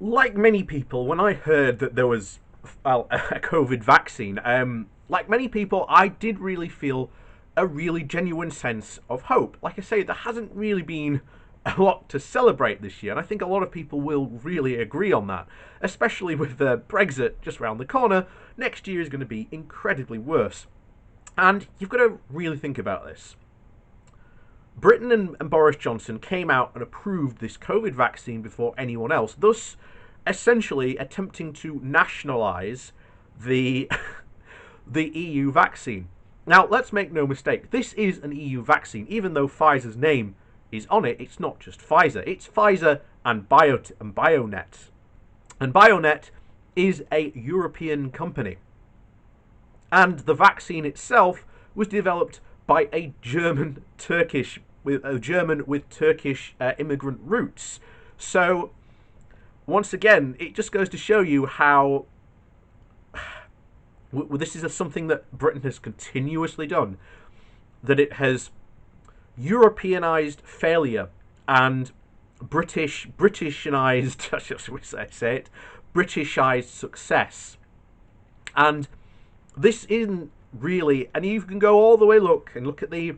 Like many people, when I heard that there was a COVID vaccine, like many people, I did really feel a really genuine sense of hope. Like I say, there hasn't really been a lot to celebrate this year, and I think a lot of people will really agree on that, especially with Brexit just around the corner. Next year is going to be incredibly worse. And you've got to really think about this. Britain and Boris Johnson came out and approved this COVID vaccine before anyone else, thus essentially attempting to nationalise the the EU vaccine. Now, let's make no mistake, this is an EU vaccine. Even though Pfizer's name is on it, it's not just Pfizer. It's Pfizer and Bionet. And Bionet is a European company. And the vaccine itself was developed by a German with Turkish immigrant roots. So once again, it just goes to show you how this is something that Britain has continuously done, that it has Europeanized failure and Britishanized, I should say it, Britishized success. And this isn't really, and you can go all the way look at the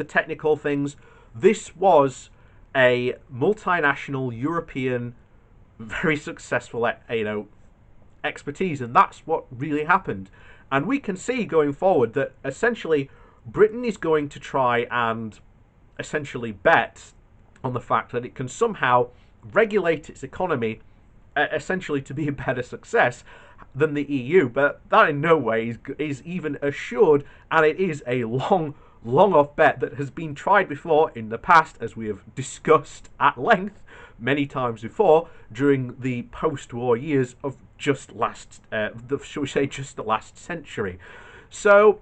technical things. This was a multinational European, very successful, expertise, and that's what really happened. And we can see going forward that essentially Britain is going to try and essentially bet on the fact that it can somehow regulate its economy, essentially to be a better success than the EU. But that in no way is even assured, and it is a long off bet that has been tried before in the past, as we have discussed at length many times before during the post-war years of just the last century. So,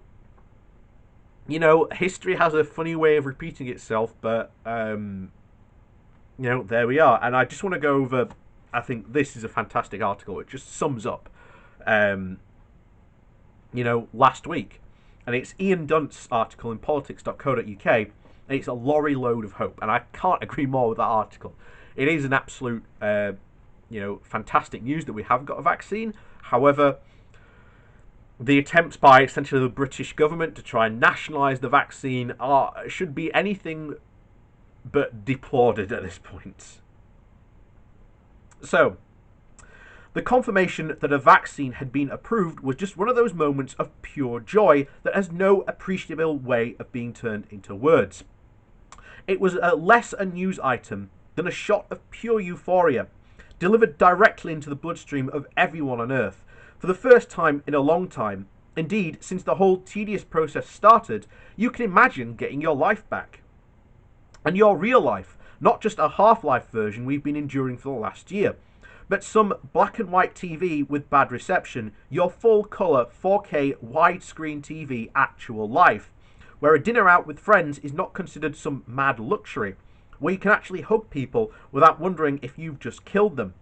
history has a funny way of repeating itself, but there we are. And I just want to go over, I think this is a fantastic article. It just sums up last week. And it's Ian Dunt's article in politics.co.uk. And it's a lorry load of hope. And I can't agree more with that article. It is an absolute, fantastic news that we have got a vaccine. However, the attempts by essentially the British government to try and nationalise the vaccine should be anything but deplored at this point. So, the confirmation that a vaccine had been approved was just one of those moments of pure joy that has no appreciable way of being turned into words. It was less a news item than a shot of pure euphoria, delivered directly into the bloodstream of everyone on Earth. For the first time in a long time, indeed, since the whole tedious process started, you can imagine getting your life back. And your real life, not just a half-life version we've been enduring for the last year, but some black and white TV with bad reception, your full-colour 4K widescreen TV actual life, where a dinner out with friends is not considered some mad luxury, where you can actually hug people without wondering if you've just killed them,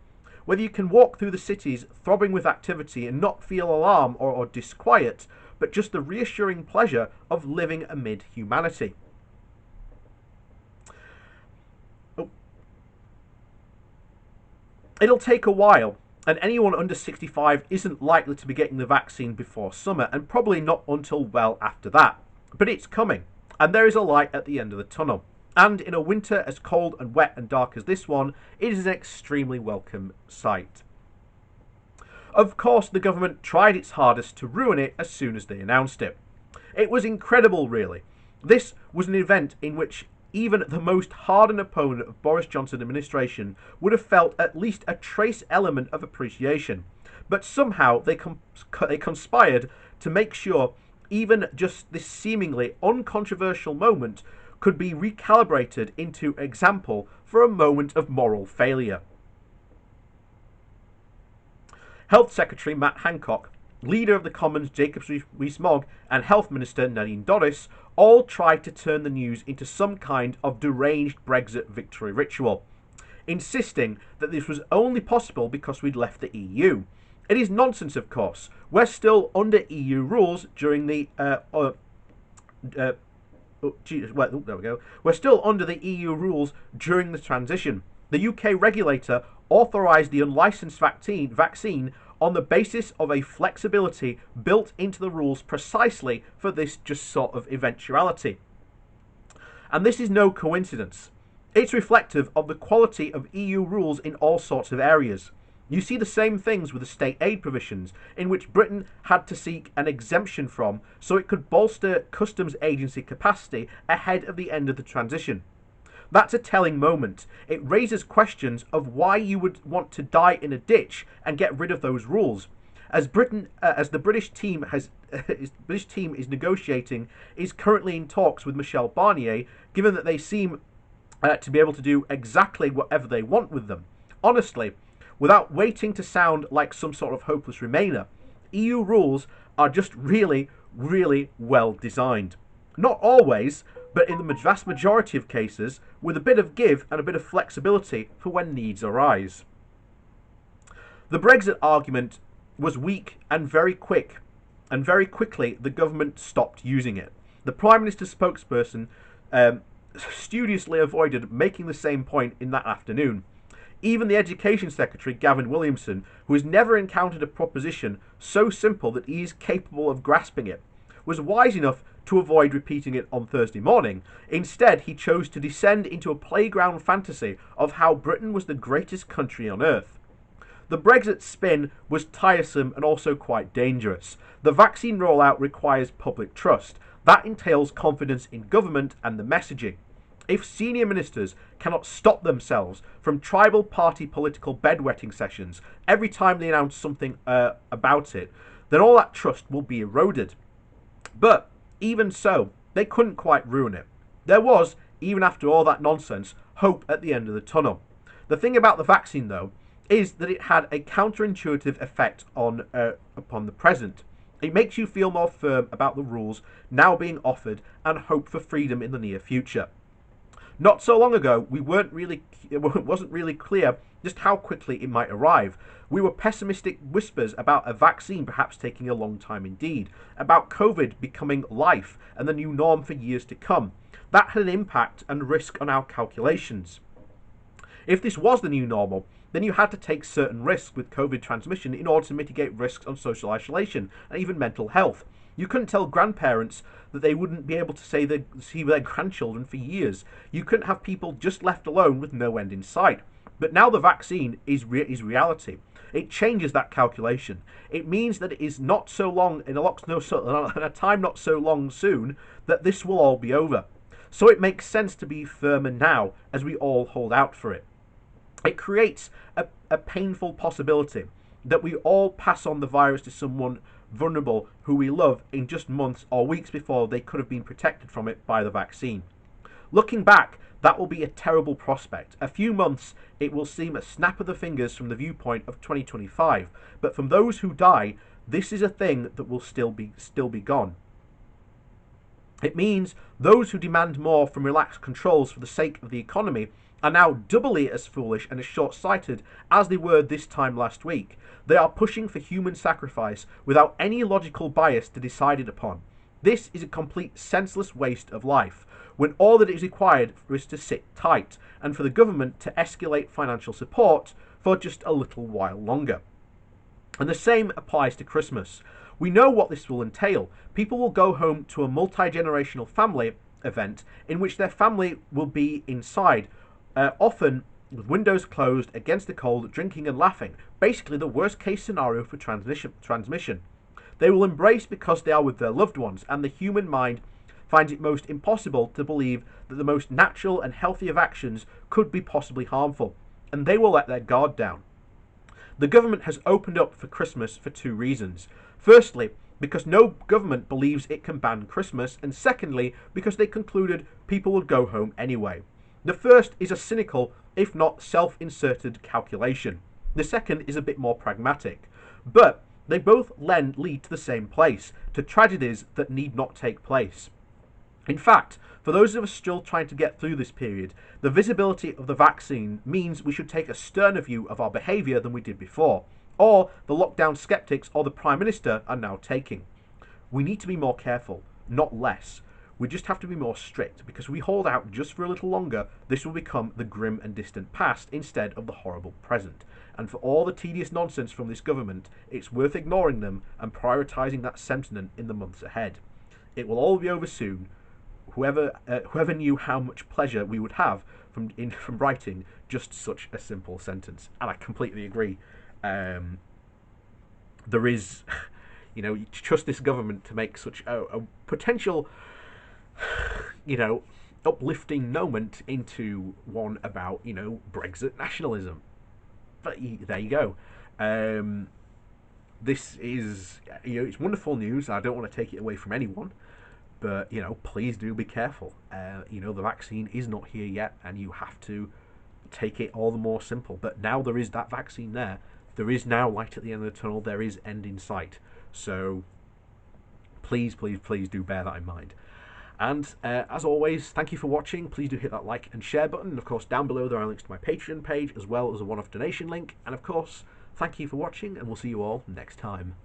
whether you can walk through the cities throbbing with activity and not feel alarm or disquiet, but just the reassuring pleasure of living amid humanity. It'll take a while, and anyone under 65 isn't likely to be getting the vaccine before summer, and probably not until well after that. But it's coming, and there is a light at the end of the tunnel. And in a winter as cold and wet and dark as this one, it is an extremely welcome sight. Of course, the government tried its hardest to ruin it as soon as they announced it. It was incredible, really. This was an event in which even the most hardened opponent of Boris Johnson's administration would have felt at least a trace element of appreciation. But somehow they conspired to make sure even just this seemingly uncontroversial moment could be recalibrated into example for a moment of moral failure. Health Secretary Matt Hancock, leader of the Commons Jacob Rees-Mogg, and Health Minister Nadine Dorries all tried to turn the news into some kind of deranged Brexit victory ritual, insisting that this was only possible because we'd left the EU. It is nonsense, of course. We're still under EU rules during the there we go. We're still under the EU rules during the transition. The UK regulator authorised the unlicensed vaccine on the basis of a flexibility built into the rules precisely for this just sort of eventuality. And this is no coincidence. It's reflective of the quality of EU rules in all sorts of areas. You see the same things with the state aid provisions, in which Britain had to seek an exemption from so it could bolster customs agency capacity ahead of the end of the transition. That's a telling moment. It raises questions of why you would want to die in a ditch and get rid of those rules. As the British team is negotiating, is currently in talks with Michel Barnier, given that they seem to be able to do exactly whatever they want with them. Honestly, without waiting to sound like some sort of hopeless Remainer, EU rules are just really, really well designed. Not always, but in the vast majority of cases, with a bit of give and a bit of flexibility for when needs arise. The Brexit argument was weak and very quick, and very quickly the government stopped using it. The Prime Minister's spokesperson studiously avoided making the same point in that afternoon. Even the Education Secretary, Gavin Williamson, who has never encountered a proposition so simple that he is capable of grasping it, was wise enough to avoid repeating it on Thursday morning. Instead, he chose to descend into a playground fantasy of how Britain was the greatest country on earth. The Brexit spin was tiresome and also quite dangerous. The vaccine rollout requires public trust. That entails confidence in government and the messaging. If senior ministers cannot stop themselves from tribal party political bedwetting sessions every time they announce something about it, then all that trust will be eroded. But even so, they couldn't quite ruin it. There was, even after all that nonsense, hope at the end of the tunnel. The thing about the vaccine, though, is that it had a counterintuitive effect upon the present. It makes you feel more firm about the rules now being offered and hope for freedom in the near future. Not so long ago, it wasn't really clear just how quickly it might arrive. We were pessimistic whispers about a vaccine perhaps taking a long time indeed, about COVID becoming life and the new norm for years to come. That had an impact and risk on our calculations. If this was the new normal, then you had to take certain risks with COVID transmission in order to mitigate risks on social isolation and even mental health. You couldn't tell grandparents that they wouldn't be able to see their grandchildren for years. You couldn't have people just left alone with no end in sight. But now the vaccine is reality. It changes that calculation. It means that it is not so long, in a time not so long soon, that this will all be over. So it makes sense to be firmer now as we all hold out for it. It creates a painful possibility that we all pass on the virus to someone vulnerable who we love in just months or weeks before they could have been protected from it by the vaccine. Looking back, that will be a terrible prospect. A few months, it will seem a snap of the fingers from the viewpoint of 2025, but from those who die, this is a thing that will still be gone. It means those who demand more from relaxed controls for the sake of the economy are now doubly as foolish and as short-sighted as they were this time last week. They are pushing for human sacrifice without any logical bias to decide it upon. This is a complete senseless waste of life, when all that is required is to sit tight and for the government to escalate financial support for just a little while longer. And the same applies to Christmas. We know what this will entail. People will go home to a multi-generational family event in which their family will be inside, often with windows closed against the cold, drinking and laughing. Basically the worst case scenario for transmission. They will embrace because they are with their loved ones, and the human mind finds it most impossible to believe that the most natural and healthy of actions could be possibly harmful, and they will let their guard down. The government has opened up for Christmas for two reasons. Firstly, because no government believes it can ban Christmas, and secondly, because they concluded people would go home anyway. The first is a cynical, if not self-inserted calculation. The second is a bit more pragmatic. But they both lead to the same place, to tragedies that need not take place. In fact, for those of us still trying to get through this period, the visibility of the vaccine means we should take a sterner view of our behaviour than we did before, or the lockdown skeptics or the Prime Minister are now taking. We need to be more careful, not less. We just have to be more strict, because if we hold out just for a little longer, this will become the grim and distant past instead of the horrible present. And for all the tedious nonsense from this government, it's worth ignoring them and prioritising that sentiment in the months ahead. It will all be over soon. Whoever knew how much pleasure we would have from writing just such a simple sentence. And I completely agree. There is, you trust this government to make such a potential, uplifting moment into one about, Brexit nationalism. But there you go. This is, it's wonderful news. I don't want to take it away from anyone. But, please do be careful. The vaccine is not here yet, and you have to take it all the more simple. But now there is that vaccine there. There is now light at the end of the tunnel. There is end in sight. So please, please, please do bear that in mind. And as always, thank you for watching. Please do hit that like and share button. And of course, down below there are links to my Patreon page, as well as a one-off donation link. And of course, thank you for watching, and we'll see you all next time.